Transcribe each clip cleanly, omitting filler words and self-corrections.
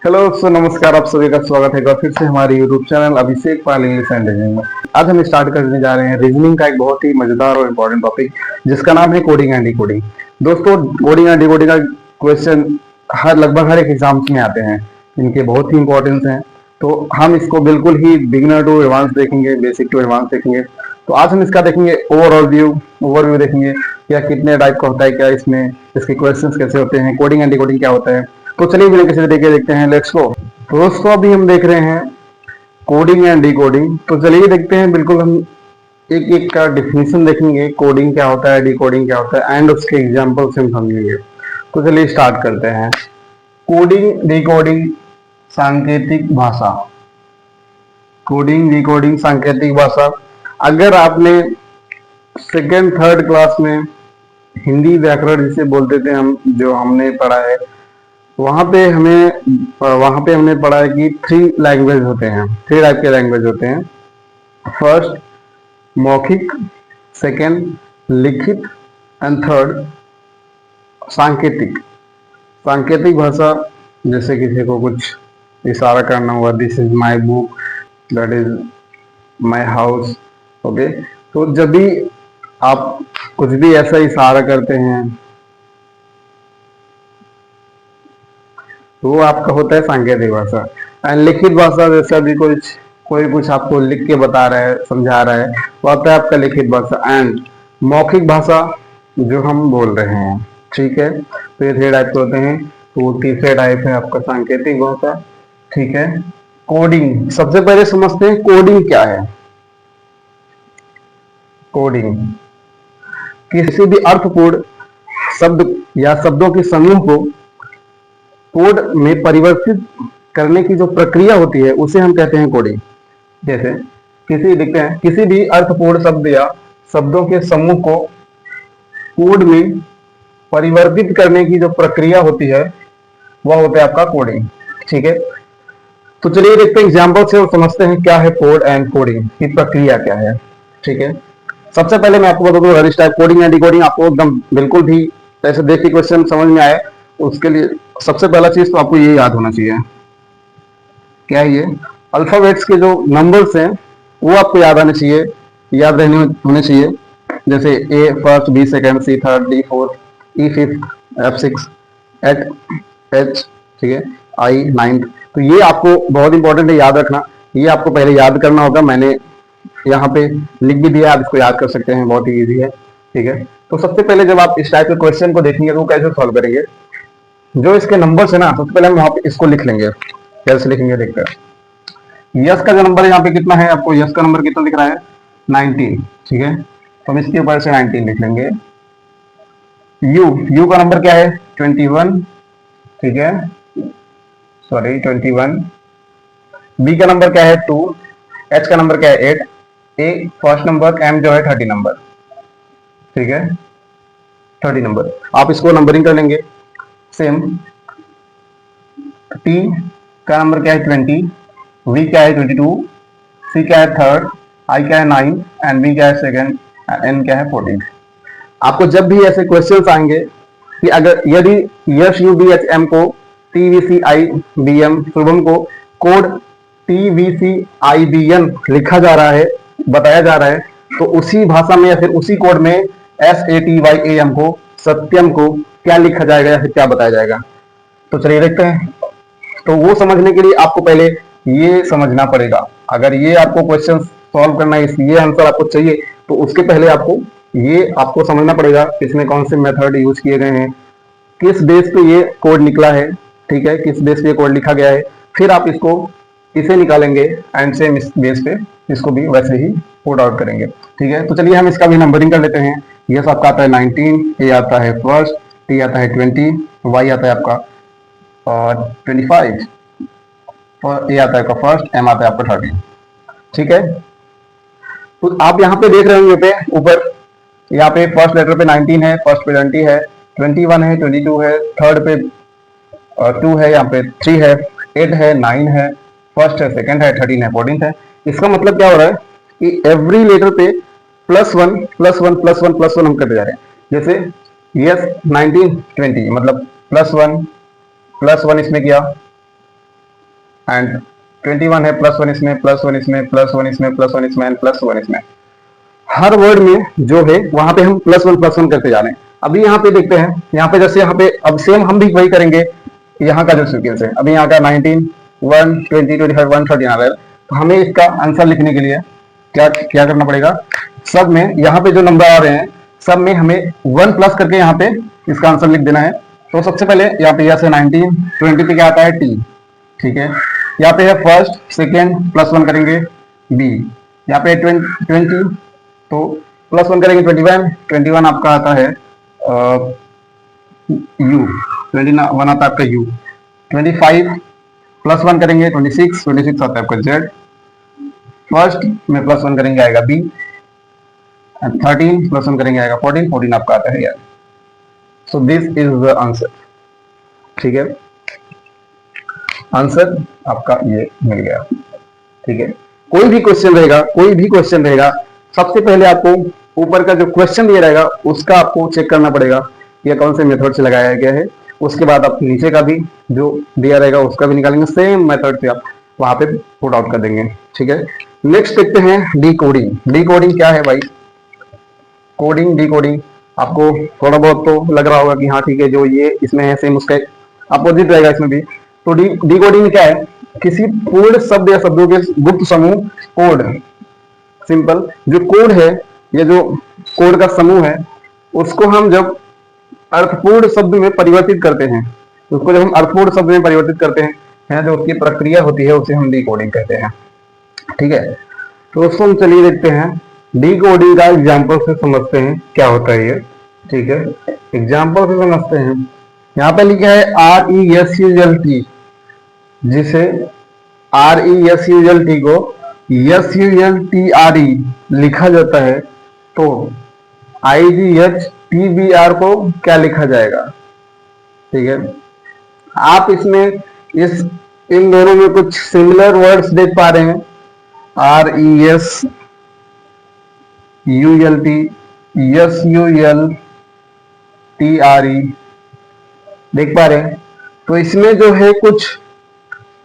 Hello दोस्तों, नमस्कार। आप सभी का स्वागत है एक बार फिर से हमारे YouTube channel Abhishek Pal English and reasoning में। आज हम स्टार्ट करने जा रहे हैं रीजनिंग का एक बहुत ही मजेदार और इम्पोर्टेंट टॉपिक, जिसका नाम है कोडिंग एंड डिकोडिंग। दोस्तों, कोडिंग एंड डिकोडिंग का क्वेश्चन लगभग हर एक एग्जाम्स में आते हैं। इनके बहुत ही इंपॉर्टेंस हैं, तो हम इसको बिल्कुल ही बिगिनर टू एडवांस देखेंगे, बेसिक टू एडवांस देखेंगे। तो आज हम इसका देखेंगे ओवरव्यू देखेंगे, क्या कितने टाइप का होता है, क्या इसमें इसके क्वेश्चंस कैसे होते हैं, कोडिंग एंड डिकोडिंग क्या होता है। तो चलिए बिना किसी तरीके देखते हैं, लेट्स गो। तो दोस्तों, अभी हम देख रहे हैं कोडिंग एंड डिकोडिंग। तो चलिए देखते हैं, बिल्कुल हम एक एक का डिफिनीशन देखेंगे, कोडिंग क्या होता है, डिकोडिंग क्या होता है, एंड उसके एग्जांपल से हम समझेंगे। तो चलिए स्टार्ट करते हैं। कोडिंग डिकोडिंग सांकेतिक भाषा। कोडिंग डिकोडिंग सांकेतिक भाषा। अगर आपने सेकेंड थर्ड क्लास में हिंदी व्याकरण जिसे बोलते थे हम, जो हमने पढ़ा है, वहां पे हमने पढ़ा है कि थ्री लैंग्वेज होते हैं, थ्री टाइप के लैंग्वेज होते हैं। फर्स्ट मौखिक, सेकंड लिखित एंड थर्ड सांकेतिक। सांकेतिक भाषा, जैसे किसी को कुछ इशारा करना हुआ, this is my book, that is my house. Okay, तो जब भी आप कुछ भी ऐसा इशारा करते हैं तो वो आपका होता है सांकेतिक भाषा। एंड लिखित भाषा, जैसे अभी कोई कुछ आपको लिख के बता रहा है, समझा रहा है, वो आता है आपका लिखित भाषा। एंड मौखिक भाषा जो हम बोल रहे हैं, ठीक है। तो ये 3 टाइप के होते हैं। तो तीसरे टाइप है आपका सांकेतिक भाषा, ठीक है। कोडिंग, सबसे पहले समझते हैं कोडिंग क्या है। कोडिंग किसी भी अर्थपूर्ण शब्द या शब्दों के समूह को कोड में परिवर्तित करने की जो प्रक्रिया होती है, उसे हम कहते हैं कोडिंग। जैसे देखते हैं, किसी भी अर्थपूर्ण शब्द या शब्दों के समूह को कोड में परिवर्तित करने की जो प्रक्रिया होती है, वह होता है आपका कोडिंग, ठीक है। तो चलिए देखते हैं एग्जाम्पल से और समझते हैं क्या है कोड एंड कोडिंग की प्रक्रिया क्या है, ठीक है। सबसे पहले मैं आपको बता दूं, अगर इस टाइप कोडिंग एंड डिकोडिंग आपको एकदम बिल्कुल भी ऐसे देख के क्वेश्चन समझ में आए, उसके लिए सबसे पहला चीज तो आपको ये याद होना चाहिए। क्या है ये? अल्फाबेट्स के जो नंबर्स हैं वो आपको याद आने चाहिए, याद रहने होने चाहिए। जैसे ए फर्स्ट, बी सेकंड, सी थर्ड, डी फोर्थ, ई फिफ्थ, एफ सिक्स, एच, ठीक है, आई नाइन्थ। तो ये आपको बहुत इंपॉर्टेंट है, याद रखना। ये आपको पहले याद करना होगा। मैंने यहाँ पे लिख भी दिया, आप इसको याद कर सकते हैं, बहुत ही ईजी है, ठीक है। तो सबसे पहले जब आप इस टाइप के क्वेश्चन को देखेंगे तो कैसे सॉल्व करेंगे, जो इसके नंबर्स है ना, सबसे पहले हम वहां पे इसको लिख लेंगे। कैसे लिखेंगे देखते हैं। यस का जो नंबर है यहाँ पे कितना है, आपको यस का नंबर कितना दिख रहा है? 19, ठीक है। तो हम इसके ऊपर से 19 लिख लेंगे। यू का नंबर क्या है? 21, ठीक है, सॉरी 21। बी का नंबर क्या है? 2। एच का नंबर क्या है? 8। ए फर्स्ट नंबर, एम जो है 30 नंबर, ठीक है, 30 नंबर। आप इसको नंबरिंग कर लेंगे सेम। टी का नंबर क्या है? 20। वी क्या है? 22। सी क्या है? थर्ड। आई क्या है? 9। एंड बी क्या है? सेकंड। एन क्या है? 14। आपको जब भी ऐसे क्वेश्चंस आएंगे कि अगर यदि यश यू बी एच एम को टी वी सी आई बी एम, शुभम को कोड टी वी सी आई बी एन लिखा जा रहा है, बताया जा रहा है, तो उसी भाषा में या फिर उसी कोड में S A T Y A M को, सत्यम को क्या लिखा जाएगा या फिर क्या बताया जाएगा। तो चलिए देखते हैं। तो वो समझने के लिए आपको पहले ये समझना पड़ेगा। अगर ये आपको क्वेश्चन सॉल्व करना है, ये आंसर आपको चाहिए, तो उसके पहले आपको समझना पड़ेगा इसमें कौन से मेथड यूज किए गए हैं, किस बेस पे ये कोड निकला है, ठीक है, किस बेस पे ये कोड लिखा गया है। फिर आप इसे निकालेंगे एंड सेम इस बेस पे इसको भी वैसे ही कोड आउट करेंगे, ठीक है। तो चलिए हम इसका भी नंबरिंग कर लेते हैं। यस आपका आता है 19, ए आता है फर्स्ट, टी आता है 20, वाई आता है आपका 25, और ए आता है आपका फर्स्ट, एम आता है आपका 30, ठीक है। तो आप यहाँ पे देख रहे होंगे पे ऊपर, यहाँ पे फर्स्ट लेटर पे 19 है, फर्स्ट पे 20 है, 21 है, 22 है, थर्ड पे 2 है, यहाँ पे 3 है, 8 है, 9 है, फर्स्ट है, सेकंड है, 13 है, 14 है। इसका मतलब क्या हो रहा है कि एवरी लेटर पे +1 +1 +1 +1 हम करते जा रहे हैं। जैसे यस 19 20 मतलब +1 +1 इसमें किया, एंड 21 है, +1 इसमें, +1 इसमें, +1 इसमें, +1 इसमें एंड +1 इसमें। हर वर्ड में जो है वहां पे हम +1 करते जा रहे हैं। अभी यहाँ पे देखते हैं, यहाँ पे जैसे यहाँ पे अब सेम हम भी वही करेंगे। यहाँ का जो सीक्वेंस है, अभी यहाँ का 19, 1, 20, 25, 130 आ रहा है, तो हमें इसका आंसर लिखने के लिए क्या क्या करना पड़ेगा? सब में यहाँ पे जो नंबर आ रहे हैं सब में हमें 1 प्लस करके यहाँ पे इसका आंसर लिख देना है। तो सबसे पहले यहाँ पे से 19, 20 पे क्या आता है? टी, ठीक है। यहाँ पे है फर्स्ट, सेकेंड, +1 करेंगे बी। यहाँ पे 20, तो +1 करेंगे 21, 21 आपका आता है यू, 21 आता है आपका यू। 25 +1 करेंगे 26, 26 आता है आपका जेड। फर्स्ट में +1 करेंगे आएगा बी। 13 +1 करेंगे आएगा 14, 14 आपका आता है यार। So this is the answer, ठीक है। आंसर आपका ये मिल गया, ठीक है। कोई भी क्वेश्चन रहेगा, कोई भी क्वेश्चन रहेगा, सबसे पहले आपको ऊपर का जो क्वेश्चन दिया रहेगा उसका आपको चेक करना पड़ेगा ये कौन से मेथड से लगाया गया है। उसके बाद आप नीचे का भी जो दिया रहेगा उसका भी निकालेंगे, सेम मेथड से आप वहां पे पुट आउट कर देंगे, ठीक है। नेक्स्ट देखते हैं डी कोडिंग। डी कोडिंग क्या है भाई? कोडिंग, डी कोडिंग आपको थोड़ा बहुत तो लग रहा होगा कि हाँ ठीक है, जो ये इसमें है सेम उसका अपोजिट रहेगा इसमें भी। तो डी कोडिंग क्या है? किसी पूर्ण शब्द या शब्दों के गुप्त समूह, कोड, सिंपल जो कोड है, ये जो कोड का समूह है, उसको हम जब अर्थपूर्ण शब्द में परिवर्तित करते हैं, उसको जब हम अर्थपूर्ण शब्द में परिवर्तित करते हैं जो उसकी प्रक्रिया होती है उसे हम डी कोडिंग कहते हैं, ठीक है। तो दोस्तों हम चलिए देखते हैं डी कोडिंग का एग्जाम्पल से समझते हैं क्या होता है ये, ठीक है। एग्जाम्पल से समझते हैं। यहाँ पे लिखा है RESULT, जिसे RESULT को SULTRE लिखा जाता है, तो IGHTBR को क्या लिखा जाएगा? ठीक है, आप इसमें इन दोनों में कुछ सिमिलर वर्ड्स देख पा रहे हैं, RESULT, SULTRE देख पा रहे हैं। तो इसमें जो है कुछ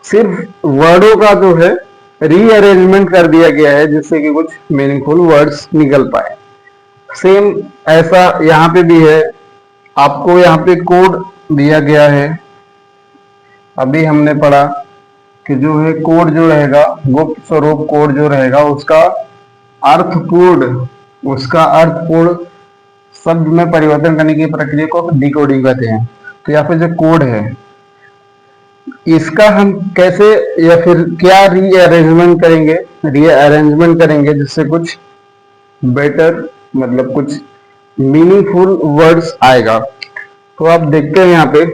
सिर्फ वर्डों का जो है रीअरेंजमेंट कर दिया गया है जिससे कि कुछ मीनिंगफुल वर्ड्स निकल पाए। सेम ऐसा यहाँ पे भी है, आपको यहाँ पे कोड दिया गया है। अभी हमने पढ़ा कि जो है कोड जो रहेगा, गुप्त स्वरूप कोड जो रहेगा उसका अर्थपूर्ण शब्द में परिवर्तन करने की प्रक्रिया को डिकोडिंग कहते हैं। तो यहाँ पे जो कोड है इसका हम कैसे या फिर क्या रीअरेंजमेंट करेंगे जिससे कुछ बेटर, मतलब कुछ मीनिंगफुल वर्ड्स आएगा। तो आप देखते हैं यहाँ पे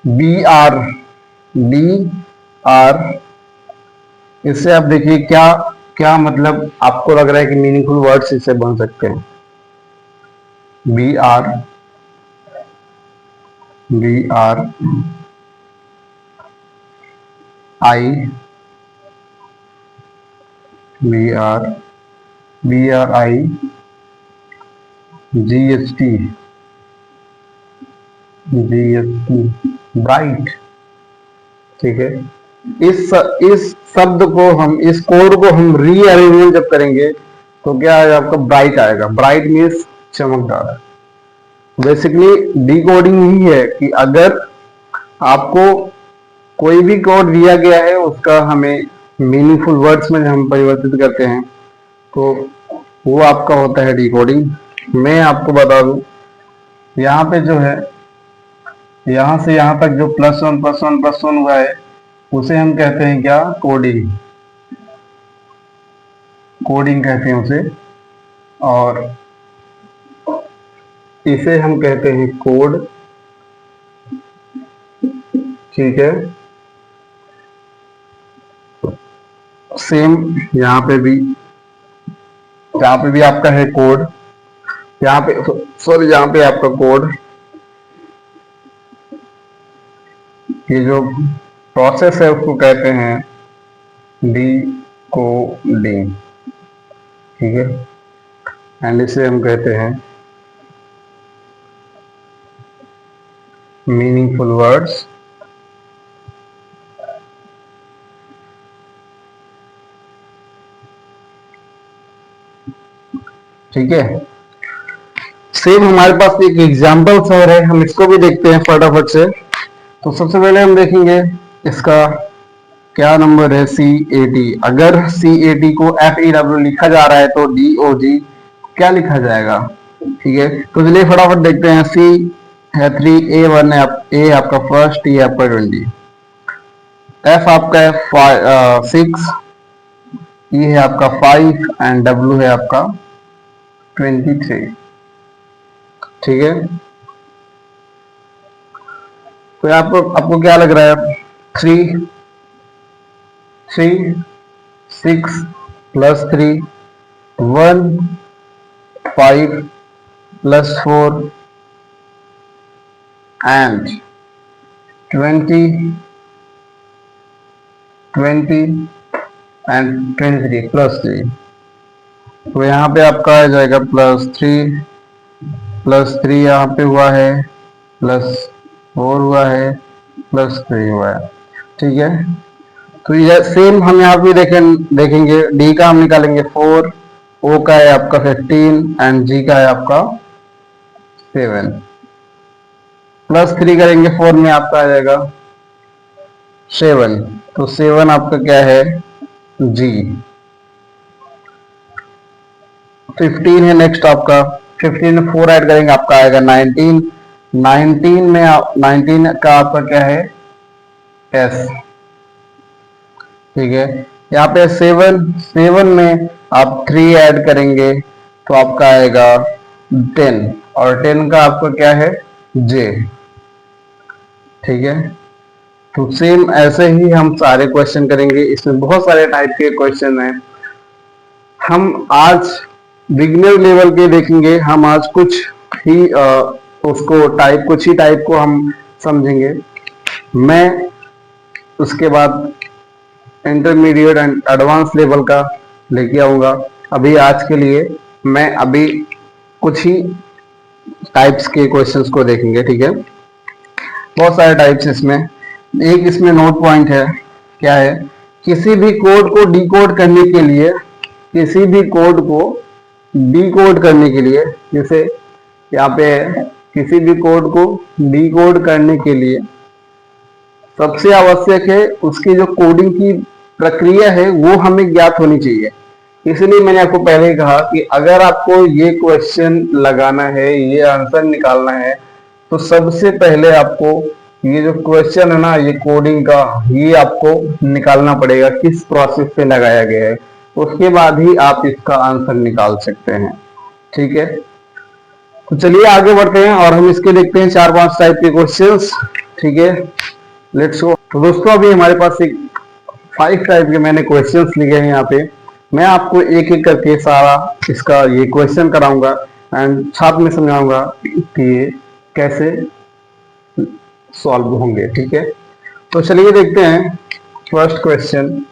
BR, इससे आप देखिए क्या क्या मतलब आपको लग रहा है कि मीनिंगफुल वर्ड्स इससे बन सकते हैं। BR I GST ब्राइट, ठीक है। इस शब्द को हम, इस कोड को हम रीअरेंजमेंट जब करेंगे तो क्या आएगा आपका? ब्राइट आएगा। ब्राइट मीन्स चमकदार। बेसिकली डिकोडिंग ही है कि अगर आपको कोई भी कोड दिया गया है उसका हमें मीनिंगफुल वर्ड्स में हम परिवर्तित करते हैं तो वो आपका होता है डिकोडिंग। मैं आपको बता दूं, यहाँ पे जो है यहां से यहां तक जो +1 हुआ है उसे हम कहते हैं क्या? कोडिंग। कोडिंग कहते हैं उसे, और इसे हम कहते हैं कोड, ठीक है। सेम यहाँ पे भी आपका है कोड, यहाँ पे सॉरी यहाँ पे आपका कोड। ये जो प्रोसेस है उसको कहते हैं डिकोडिंग, ठीक है। एंड इसे हम कहते हैं मीनिंगफुल वर्ड्स ठीक है। सेम हमारे पास एक एग्जाम्पल और है, हम इसको भी देखते हैं फटाफट से। तो सबसे पहले हम देखेंगे इसका क्या नंबर है, सी ए टी। अगर सी ए टी को एफ ई डब्ल्यू लिखा जा रहा है तो डी ओ जी क्या लिखा जाएगा, ठीक है। तो चलिए फटाफट देखते हैं। सी है 3, ए 1 है, ए आपका फर्स्ट, टी आपका 20, एफ आपका है 6, ई है आपका 5 एंड डब्ल्यू है आपका 23, ठीक है। तो यहाँ पर आपको क्या लग रहा है, 3 3 6 plus 3 1 5 plus 4 and 20 and 23 plus 3। तो यहाँ पे आपका आ जाएगा प्लस 3 यहाँ पे हुआ है, प्लस 4 हुआ है, प्लस 3 हुआ है, ठीक है। तो ये सेम हम यहाँ पे देखेंगे डी का हम निकालेंगे 4, ओ का है आपका 15 एंड जी का है आपका 7। प्लस 3 करेंगे 4 में आपका आ जाएगा 7। तो 7 आपका क्या है, जी। 15 है नेक्स्ट आपका, 15 में 4 ऐड करेंगे आपका आएगा 19। 19 का आपका क्या है, एस, ठीक है। यहाँ पे 7 में आप 3 ऐड करेंगे तो आपका आएगा 10 और 10 का आपका क्या है, जे, ठीक है। तो सेम ऐसे ही हम सारे क्वेश्चन करेंगे। इसमें बहुत सारे टाइप के क्वेश्चन हैं। हम आज बिगिनर लेवल के देखेंगे, हम आज कुछ ही कुछ ही टाइप को हम समझेंगे। मैं उसके बाद इंटरमीडिएट एंड एडवांस लेवल का लेके आऊंगा। अभी आज के लिए मैं अभी कुछ ही टाइप्स के क्वेश्चंस को देखेंगे, ठीक है। बहुत सारे टाइप्स इसमें। एक इसमें नोट पॉइंट है, क्या है, किसी भी कोड को डिकोड करने के लिए, किसी भी कोड को डिकोड करने के लिए, जैसे यहाँ पे किसी भी कोड को डिकोड करने के लिए सबसे आवश्यक है उसकी जो कोडिंग की प्रक्रिया है वो हमें ज्ञात होनी चाहिए। इसलिए मैंने आपको पहले ही कहा कि अगर आपको ये क्वेश्चन लगाना है, ये आंसर निकालना है, तो सबसे पहले आपको ये जो क्वेश्चन है ना, ये कोडिंग का, ये आपको निकालना पड़ेगा किस प्रोसेस से लगाया गया है। उसके बाद ही आप इसका आंसर निकाल सकते हैं, ठीक है। तो चलिए आगे बढ़ते हैं और हम इसके देखते हैं 4-5 टाइप के क्वेश्चंस, ठीक है। Let's go. तो दोस्तों अभी हमारे पास एक 5 टाइप के मैंने क्वेश्चंस लिए हैं यहाँ पे। मैं आपको एक एक करके सारा इसका ये क्वेश्चन कराऊंगा एंड साथ में समझाऊंगा कि ये कैसे सॉल्व होंगे, ठीक है। तो चलिए देखते हैं फर्स्ट क्वेश्चन।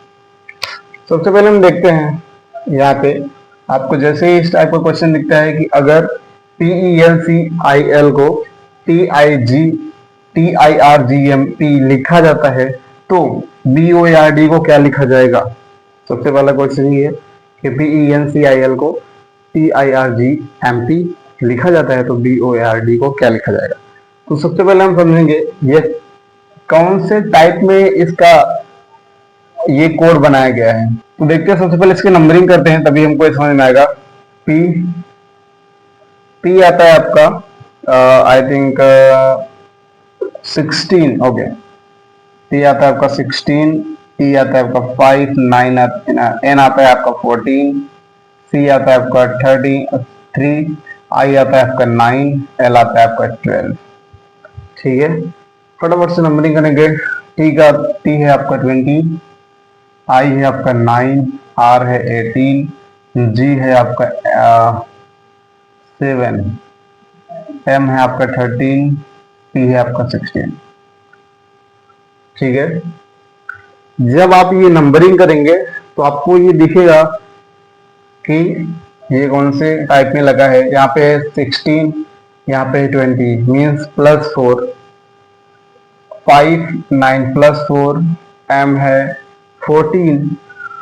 सबसे पहले हम देखते हैं यहाँ पे आपको जैसे ही इस टाइप का क्वेश्चन दिखता है कि अगर PENCIL को TIRGMP लिखा जाता है तो BOARD को क्या लिखा जाएगा। सबसे पहला क्वेश्चन ये है कि PENCIL को TIRGMP लिखा जाता है तो BOARD को क्या लिखा जाएगा। तो सबसे पहले हम समझेंगे ये कौन से टाइप में इसका ये कोड बनाया गया है। तो देखते हैं, सबसे पहले इसकी नंबरिंग करते हैं तभी हमको समझ में आएगा। P आता है आपका आई थिंक 16, ओके। P आता है आपका 16, E आता है आपका 5, 9 N आता है आपका 14, C आता है आपका 3, I आता है आपका 9, L आता है आपका 12, ठीक है। फटाफट से नंबरिंग करेंगे। T है आपका 20, I है आपका 9, R है 18, G है आपका 7, M है आपका 13, P है आपका 16, ठीक है। जब आप ये नंबरिंग करेंगे तो आपको ये दिखेगा कि ये कौन से टाइप में लगा है। यहाँ पे 16, यहाँ पे 20 मीन्स प्लस 4, 5 9 प्लस 4, M है 14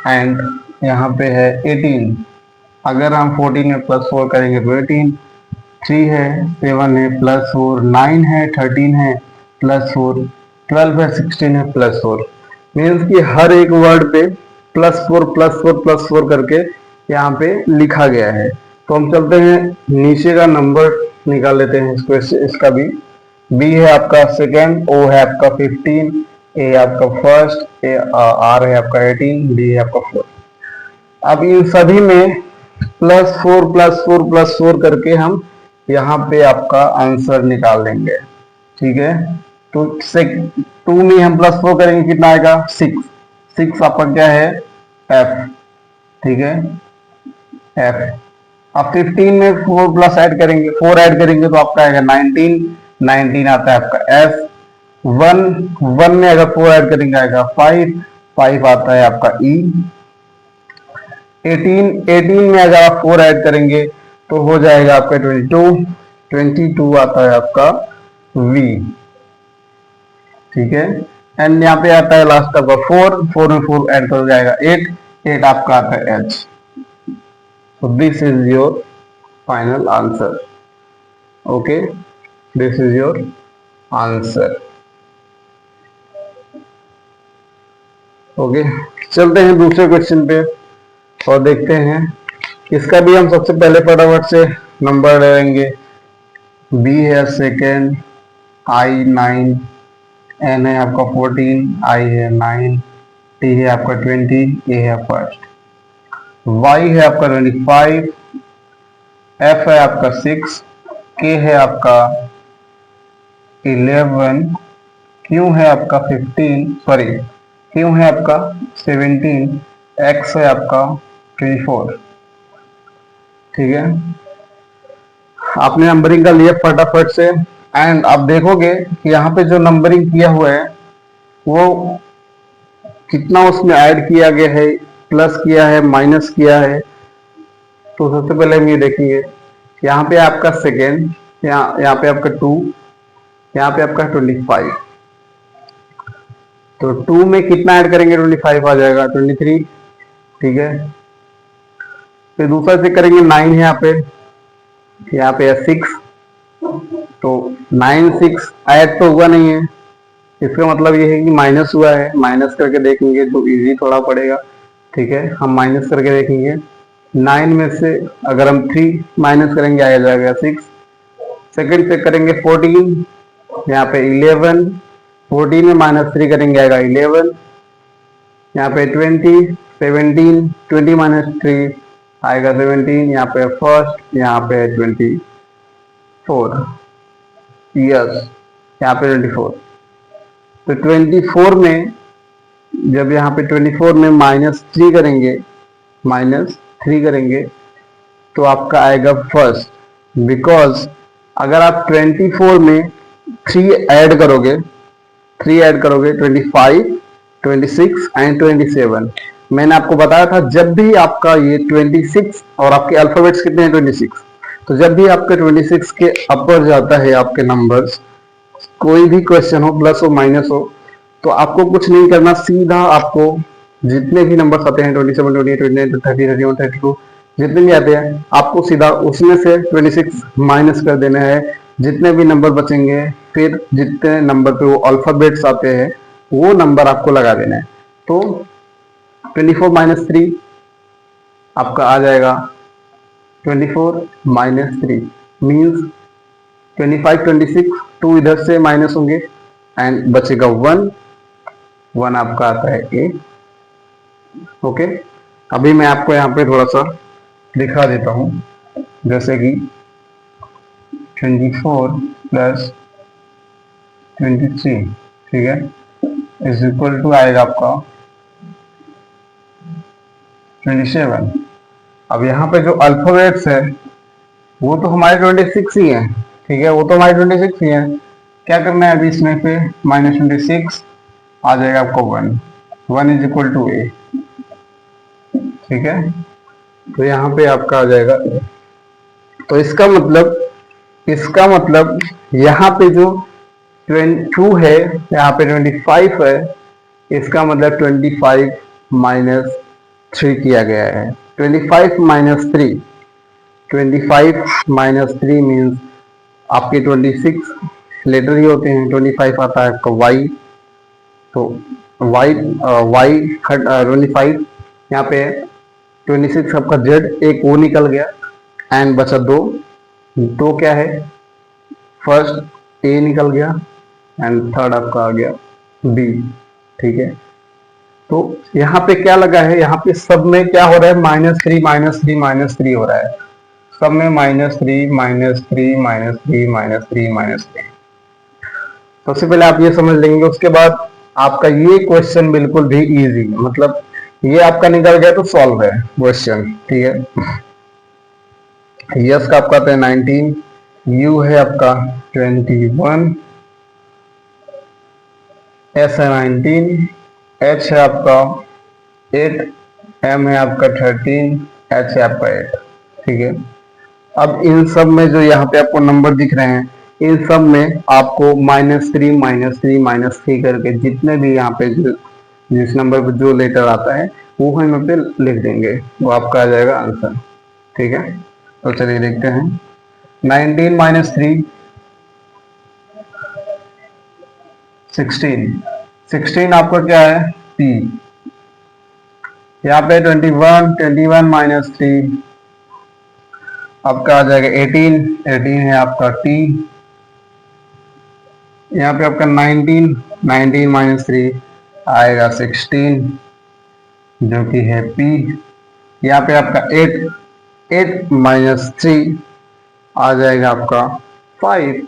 एंड यहाँ पे है 18, अगर हम 14 में +4 करेंगे तो 18, 3 है, 7 है +4, 9 है, 13 है +4, 12 है, 16 है +4। मीन्स कि हर एक वर्ड पे +4 करके यहाँ पे लिखा गया है। तो हम चलते हैं नीचे का नंबर निकाल लेते हैं इसका भी। बी है आपका सेकेंड, ओ है आपका 15, ए आपका फर्स्ट, आर है आपका 18, डी है आपका 4। अब इन सभी में +4 करके हम यहाँ पे आपका आंसर निकाल देंगे। ठीक है, तो 2 में हम +4 करेंगे, कितना आएगा 6। 6 आपका क्या है एफ। ठीक है, एफ। अब 15 में 4 प्लस ऐड करेंगे, 4 ऐड करेंगे तो आपका आएगा 19। 19 आता है आपका एफ। 1 में अगर 4 ऐड करेंगे आएगा 5। 5 आता है आपका ई। 18 में अगर आप 4 ऐड करेंगे तो हो जाएगा आपका 22। 22 आता है आपका वी। ठीक है, एंड यहाँ पे आता है लास्ट आपका 4 में 4 ऐड कर जाएगा 8 आपका आता है H. So this is your final answer. Okay, this is your answer. Okay, चलते हैं दूसरे क्वेश्चन पे और देखते हैं। इसका भी हम सबसे पहले फटाफट से नंबर लेंगे। बी है सेकेंड, आई 9, एन है आपका 14, आई है 9, टी है आपका 20, ए है फर्स्ट, वाई है आपका 25, एफ है आपका 6, के है आपका 11, क्यू है आपका 15, क्यू है आपका 17, एक्स है आपका 24। ठीक है, आपने नंबरिंग का लिया फटाफट से। एंड आप देखोगे कि यहाँ पे जो नंबरिंग किया हुआ है वो कितना उसमें ऐड किया गया है, प्लस किया है, माइनस किया है। तो सबसे पहले हम ये देखेंगे, यहाँ पे आपका सेकेंड, यहाँ पे आपका 2, यहाँ पे आपका 25। तो 2 में कितना ऐड करेंगे 25 आ जाएगा 23। ठीक है, फिर दूसरा चेक करेंगे 9 है यहाँ पे है 6। तो 9 6 ऐड तो हुआ नहीं है, इसका मतलब ये है कि माइनस हुआ है। माइनस करके देखेंगे तो इजी थोड़ा पड़ेगा। ठीक है, हम माइनस करके देखेंगे। 9 में से अगर हम 3 माइनस करेंगे आ जाएगा 6। सेकंड चेक करेंगे 14, यहाँ पे 11, 14 में -3 करेंगे आएगा 11। यहाँ पे 20, 17, 20 - 3 आएगा 17। यहाँ पे फर्स्ट, यहाँ पे 24, यस, यहाँ पे 24। तो 24 में जब यहाँ पे 24 में -3 करेंगे तो आपका आएगा फर्स्ट। बिकॉज अगर आप 24 में 3 ऐड करोगे 25, 26 एंड 27। मैंने आपको बताया था जब भी आपका ये 26 और आपके अल्फाबेट्स कितने हैं 26, तो जब भी आपके 26 के अपर जाता है आपके नंबर्स, कोई भी क्वेश्चन हो प्लस हो माइनस हो, तो आपको कुछ नहीं करना, सीधा आपको जितने भी नंबर्स आते हैं 27, 28, 29, 30, 31, 32 जितने भी आते हैं, आपको सीधा उसमें से 26 माइनस कर देना है। जितने भी नंबर बचेंगे फिर जितने नंबर पे वो अल्फाबेट्स आते हैं वो नंबर आपको लगा देना है। तो 24 - 3 आपका आ जाएगा 24 - 3 मीन्स 25, 26, 2 इधर से माइनस होंगे एंड बचेगा 1 आपका आता है ए। ओके, अभी मैं आपको यहाँ पे थोड़ा सा दिखा देता हूँ, जैसे कि 24 + 23, ठीक है, इज इक्वल टू आएगा आपका 27। अब यहाँ पे जो अल्फाबेट्स है वो तो हमारे 26 ही है। ठीक है, वो तो हमारे 26 ही है। क्या करना है अभी इसमें पे -26 आ जाएगा आपको 1 इज इक्वल टू ए। ठीक है, तो यहाँ पे आपका आ जाएगा। तो इसका मतलब यहाँ पे जो 2 है, यहाँ पे 25 है, इसका मतलब 25 - 3 किया गया है। 25 माइनस 3, 25 माइनस 3 मीन्स आपके 26 लेटर ही होते हैं। 25 आता है आपका y, तो y 25, यहाँ पे 26 आपका z, एक o निकल गया एंड बचा 2, तो क्या है, फर्स्ट a निकल गया एंड थर्ड आपका आ गया b। ठीक है, तो यहाँ पे क्या लगा है, यहाँ पे सब में क्या हो रहा है, -3 -3 -3 हो रहा है, सब में -3 -3 -3 -3 -3। सबसे पहले आप ये समझ लेंगे, उसके बाद आपका ये क्वेश्चन बिल्कुल भी इजी, मतलब ये आपका निकल गया तो सॉल्व है क्वेश्चन। ठीक है, यस का आपका आता है 19, यू है आपका 21, एस है 19, एच है आपका 8, एम है आपका 13, एच है आपका 8। ठीक है, अब इन सब में जो यहाँ पे आपको नंबर दिख रहे हैं, इन सब में आपको -3 -3 -3 करके जितने भी यहाँ पे जिस नंबर पे जो लेटर आता है वो हम यहाँ पे लिख देंगे, वो आपका आ जाएगा आंसर। ठीक है, तो चलिए देखते हैं। 19 माइनस 3 16, 16 आपका क्या है, P। यहाँ पे 21 माइनस 3 आपका आ जाएगा 18, 18 है आपका T। यहाँ पे आपका 19, 19 माइनस 3 आएगा 16 जो कि है P। यहाँ पे आपका 8, 8 माइनस 3 आ जाएगा आपका 5,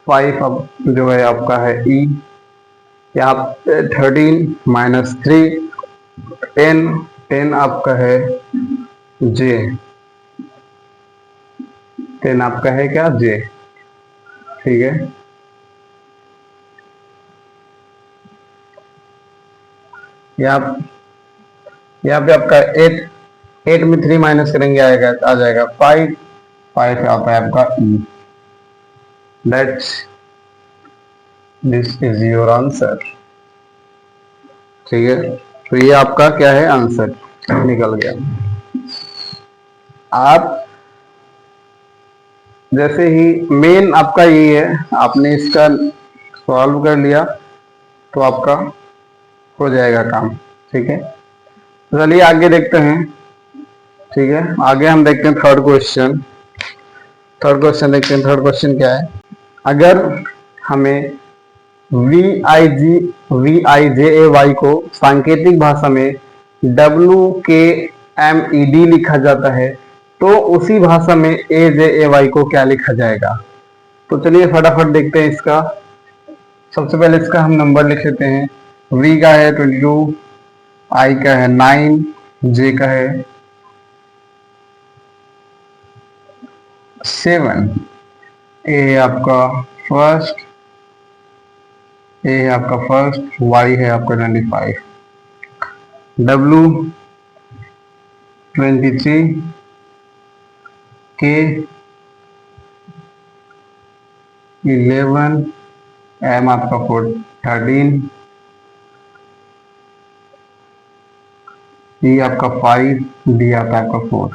5 अब जो है आपका है E। यहाँ पे 13 माइनस 3 10, 10 आपका है J, 10 आपका है क्या, J। ठीक है, यहाँ पे आपका 8, 8 में 3 माइनस करेंगे आएगा, आ जाएगा 5, 5 आता है आपका E। That's this is your answer. ठीक है, तो ये आपका क्या है, आंसर निकल गया। आप जैसे ही मेन आपका ये है, आपने इसका सॉल्व कर लिया तो आपका हो जाएगा काम। ठीक है, चलिए आगे देखते हैं। ठीक है, आगे हम देखते हैं थर्ड क्वेश्चन। थर्ड क्वेश्चन देखते हैं, थर्ड क्वेश्चन क्या है, अगर हमें VIJAY को सांकेतिक भाषा में WKMED लिखा जाता है तो उसी भाषा में AJAY को क्या लिखा जाएगा। तो चलिए फटाफट देखते हैं इसका। सबसे पहले इसका हम नंबर लिख लेते हैं। V का है 22, I का है 9, J का है 7, A है आपका फर्स्ट, A है आपका फर्स्ट, Y है आपका 25, W 23, K 11, M आपका 13, E आपका 5, D आता है आपका 4।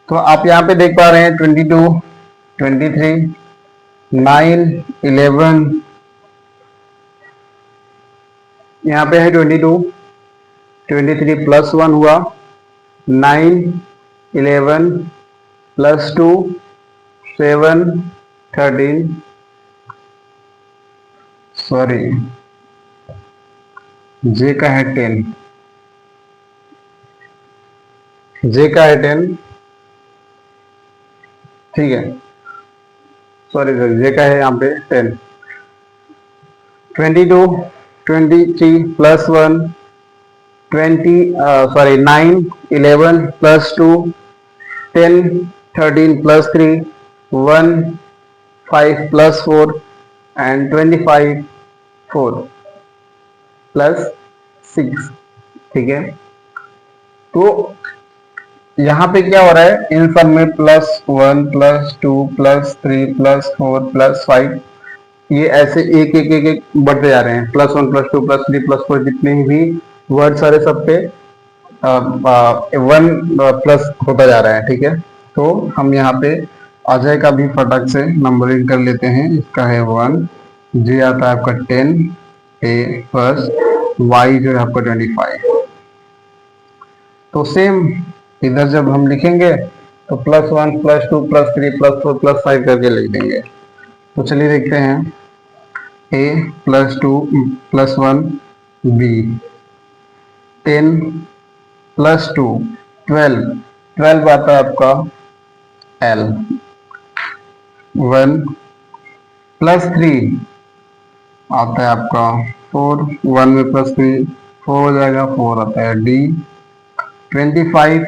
तो आप यहाँ पे देख पा रहे हैं 22, 23, 9, 11, यहाँ पे है 22, 23 प्लस 1 हुआ, 9, 11 प्लस 2 7, 13, सॉरी J का है 10, J का है 10। ठीक है, सॉरी J का है यहाँ पे 10। 22, 23 plus 1 9, 11 plus 2 10, 13 plus 3 1, 5 plus 4 and 25 4 plus 6। ठीक है, तो यहाँ पे क्या हो रहा है, इन सब में +1 +2 +3 +4 +5 ये ऐसे एक एक एक एक बढ़ते जा रहे हैं। +1 +2 +3 +4 जितने भी वर्ड सारे सब पे 1 प्लस होता जा रहा है, ठीक है। तो हम यहाँ पे अजय का भी फटाक से नंबरिंग कर लेते हैं। इसका है 1, जी आता है आपका 10, ए प्लस वाई जो है आपका 25। तो सेम इधर जब हम लिखेंगे तो +1 +2 +3 +4 +5 करके लिख देंगे। तो चलिए देखते हैं, a +2 +1 b 10 +2 12 आता है आपका l 1 +3 आता है आपका 4 1 में +3 4 हो जाएगा 4 आता है d 25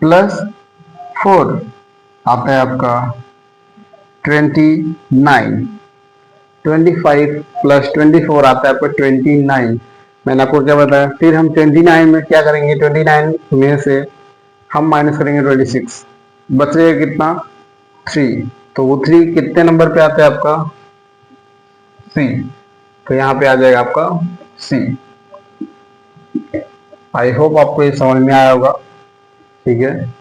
+4 आता है आपका 29 25 +24 आता है आपका 29। मैंने आपको क्या बताया, फिर हम 29 में क्या करेंगे, 29 में से हम माइनस करेंगे 26, बचेगा कितना 3। तो वो 3 कितने नंबर पे आता है आपका सी, तो यहाँ पे आ जाएगा आपका सी। आई होप आपको ये समझ में आया होगा, ठीक है।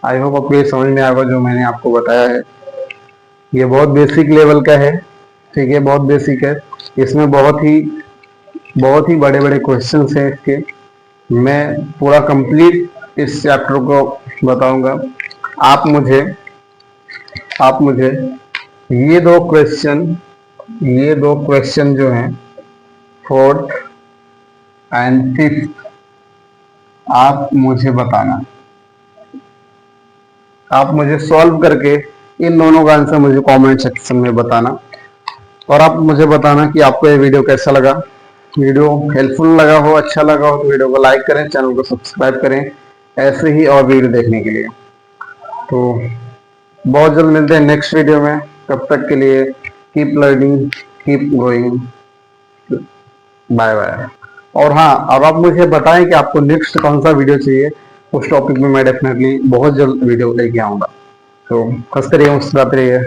आई होप आपको ये समझ में आया होगा जो मैंने आपको बताया है। ये बहुत बेसिक लेवल का है, ठीक है, बहुत बेसिक है। इसमें बहुत ही बड़े बड़े क्वेश्चंस हैं इसके। मैं पूरा कंप्लीट इस चैप्टर को बताऊंगा। आप मुझे ये दो क्वेश्चन जो हैं 4th एंड 5th आप मुझे बताना। आप मुझे सॉल्व करके इन दोनों का आंसर मुझे कमेंट सेक्शन में बताना। और आप मुझे बताना कि आपको ये वीडियो कैसा लगा। वीडियो हेल्पफुल लगा हो, अच्छा लगा हो तो वीडियो को लाइक करें, चैनल को सब्सक्राइब करें ऐसे ही और वीडियो देखने के लिए। तो बहुत जल्द मिलते हैं नेक्स्ट वीडियो में। तब तक के लिए keep learning, keep going, bye bye. और हाँ, अब आप मुझे बताएं कि आपको नेक्स्ट कौन सा वीडियो चाहिए। उस टॉपिक में मैं डेफिनेटली बहुत जल्द वीडियो लेके आऊंगा। तो हंसते रहिए, मुस्कुराते रहिए।